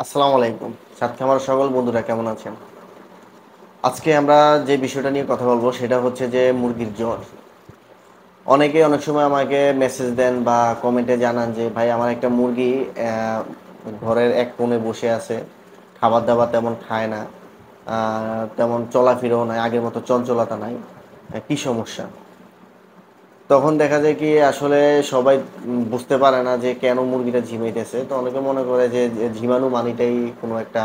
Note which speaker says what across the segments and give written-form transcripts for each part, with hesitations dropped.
Speaker 1: আসসালামু আলাইকুম। সাথে আমার সকল বন্ধুরা কেমন আছেন? আজকে আমরা যে বিষয়টা নিয়ে কথা বলবো সেটা হচ্ছে যে মুরগির জ্বর। অনেকে অনেক সময় আমাকে মেসেজ দেন বা কমেন্টে জানান যে ভাই আমার একটা মুরগি ঘরের এক কোণে বসে আছে। খাবার-দাবার তেমন খায় না। আ তেমন চলাফেরাও নাই। আগের মতো চঞ্চলতা নাই। কি সমস্যা? তখন দেখা যায় কি আসলে সবাই বুঝতে পারে না যে কেন মুরগিটা ঝিমাইতেছে। তো অনেকে মনে করে যে ঝিমানো মানেটাই কোনো একটা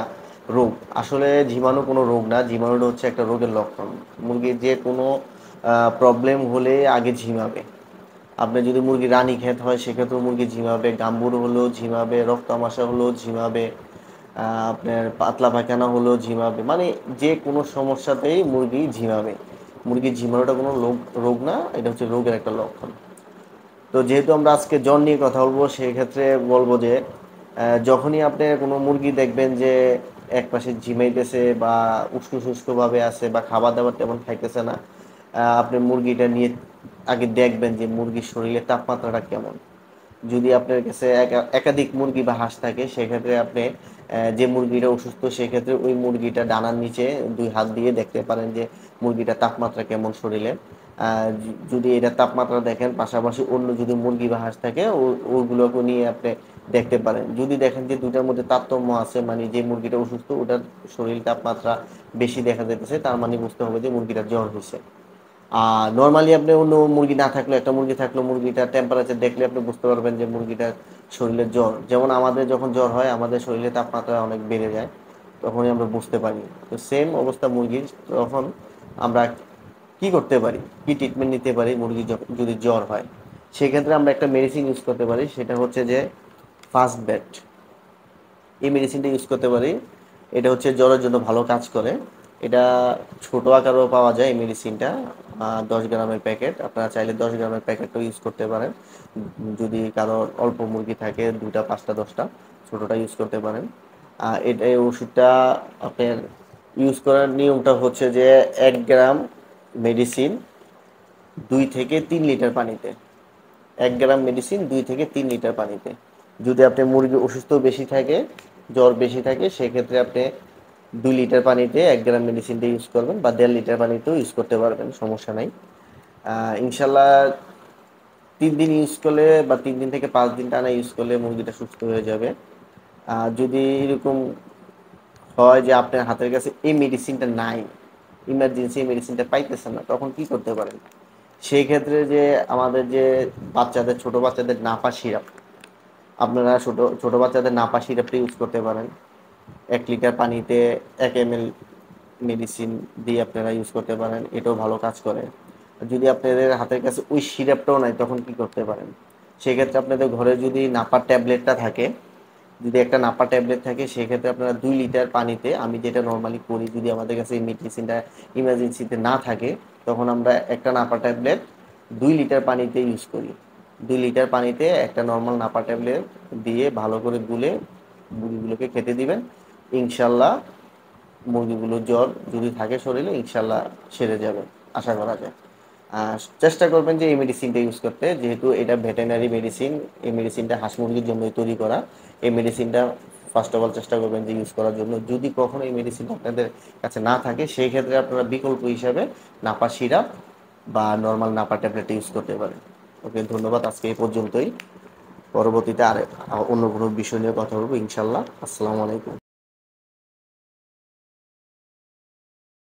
Speaker 1: রোগ। আসলে ঝিমানো কোনো রোগ না। ঝিমানোটা হচ্ছে একটা রোগের লক্ষণ। মুরগির যে কোনো প্রবলেম হলে আগে ঝিমাবে। আপনার যদি মুরগি রানীক্ষেত হয় সেক্ষেত্রেও মুরগি ঝিমাবে, গাম্বুর হলেও ঝিমাবে, রক্ত আমাশা হলেও ঝিমাবে, আপনার পাতলা পায়খানা হলেও ঝিমাবে। মানে যে কোনো সমস্যাতেই মুরগি ঝিমাবে। মুরগির ঝিমানোটা কোনো রোগ না, এটা হচ্ছে রোগের একটা লক্ষণ। তো যেহেতু আমরা আজকে জ্বর নিয়ে কথা বলবো সেই ক্ষেত্রে বলবো যে যখনই আপনি কোনো মুরগি দেখবেন যে এক পাশে ঝিমাইতেছে বা উস্কো আছে বা খাবার দাবার তেমন খাইতেছে না, আপনি মুরগিটা নিয়ে আগে দেখবেন যে মুরগির শরীরে তাপমাত্রাটা কেমন। যদি আপনার কাছে একাধিক মুরগি বা হাঁস থাকে সেক্ষেত্রে আপনি যে মুরগিটা অসুস্থ সেক্ষেত্রে ওই মুরগিটা ডানার নিচে ২ হাত দিয়ে দেখতে পারেন যে মুরগিটার তাপমাত্রা কেমন শরীরে। যদি এটার তাপমাত্রা দেখেন পাশাপাশি অন্য যদি মুরগি বা হাঁস থাকে ওগুলোকে নিয়ে আপনি দেখতে পারেন। যদি দেখেন যে ২ টার মধ্যে তারতম্য আছে মানে যে মুরগিটা অসুস্থ ওটার শরীর তাপমাত্রা বেশি দেখা যাইতেছে তার মানে বুঝতে হবে যে মুরগিটার জ্বর হইছে। নরমালি আপনি অন্য মুরগি না থাকলেও একটা মুরগি থাকলেও মুরগিটার টেম্পারেচার দেখলে আপনি বুঝতে পারবেন যে মুরগিটার শরীরে জ্বর। যেমন আমাদের যখন জ্বর হয় আমাদের শরীরে তাপমাত্রা অনেক বেড়ে যায়। তখনই আমরা বুঝতে পারি। তো সেম অবস্থা মুরগির। তখন আমরা কি করতে পারি? কি ট্রিটমেন্ট নিতে পারি মুরগির যদি জ্বর হয়? সেক্ষেত্রে আমরা একটা মেডিসিন ইউজ করতে পারি সেটা হচ্ছে যে ফার্স্ট বেড। এই মেডিসিনটা ইউজ করতে পারি। এটা হচ্ছে জ্বরের জন্য ভালো কাজ করে। এটা ছোট আকারেও পাওয়া যায় এই মেডিসিনটা। ১০ গ্রামের প্যাকেট। আপনারা চাইলে ১০ গ্রামের প্যাকেটটাও ইউজ করতে পারেন। যদি কারোর অল্প মুরগি থাকে ২ টা, ৫ টা, ১০ টা ছোটটা ইউজ করতে পারেন। এই ওষুধটা আপনার ইউজ করার নিয়মটা হচ্ছে যে ১ গ্রাম মেডিসিন ২ থেকে ৩ লিটার পানিতে। ১ গ্রাম মেডিসিন ২ থেকে ৩ লিটার পানিতে। যদি আপনার মুরগি অসুস্থ বেশি থাকে, জ্বর বেশি থাকে সেক্ষেত্রে আপনি ২ লিটার পানিতে ১ গ্রাম মেডিসিনটা ইউজ করবেন বা ১.৫ লিটার পানিতেও ইউজ করতে পারবেন, সমস্যা নাই। ইনশাল্লাহ ৩ দিন ইউজ করলে বা ৩ দিন থেকে ৫ দিন টানা ইউজ করলে মুরগিটা সুস্থ হয়ে যাবে। যদি এরকম হয় যে আপনার হাতের কাছে এই মেডিসিনটা নাই, ইমার্জেন্সি এই মেডিসিনটা পাইতেছেন না, তখন কি করতে পারেন? সেই ক্ষেত্রে যে আমাদের যে বাচ্চাদের ছোট বাচ্চাদের নাপা সিরাপ, আপনারা ছোট ছোট বাচ্চাদের নাপা সিরাপটা ইউজ করতে পারেন। ১ লিটার পানিতে ১ এমএল মেডিসিন দিয়ে আপনারা ইউজ করতে পারেন। এটাও ভালো কাজ করে। যদি আপনাদের হাতের কাছে ওই সিরাপটাও নাই তখন কি করতে পারেন? সেক্ষেত্রে আপনাদের ঘরে যদি নাপার ট্যাবলেটটা থাকে, যদি একটা নাপা ট্যাবলেট থাকে সেক্ষেত্রে আপনারা ২ লিটার পানিতে আমি যেটা নরমালি করি যদি আমাদের কাছে এই মেডিসিনটা ইমার্জেন্সিতে না থাকে তখন আমরা একটা নাপা ট্যাবলেট ২ লিটার পানিতে ইউজ করি। ২ লিটার পানিতে একটা নরমাল নাপা ট্যাবলেট দিয়ে ভালো করে গুলে মুরগিগুলোকে খেতে দিবেন। ইনশাল্লাহ মুরগিগুলোর জ্বর যদি থাকে শরীরে ইনশাল্লাহ সেরে যাবে, আশা করা যায়। চেষ্টা করবেন যে এই মেডিসিনটা ইউজ করতে, যেহেতু এটা ভেটেরিনারি মেডিসিন। এই মেডিসিনটা হাঁস মুরগির জন্যই তৈরি করা। এই মেডিসিনটা ফার্স্ট অফ অল চেষ্টা করবেন যে ইউজ করার জন্য। যদি কখনো এই মেডিসিনটা আপনাদের কাছে না থাকে সেই ক্ষেত্রে আপনারা বিকল্প হিসাবে নাপা সিরাপ বা নর্মাল নাপা ট্যাবলেট ইউজ করতে পারেন। ওকে, ধন্যবাদ। আজকে এই পর্যন্তই। পরবর্তীতে আর অন্য কোনো বিষয় নিয়ে কথা বলবো ইনশাল্লাহ। আসসালামু আলাইকুম।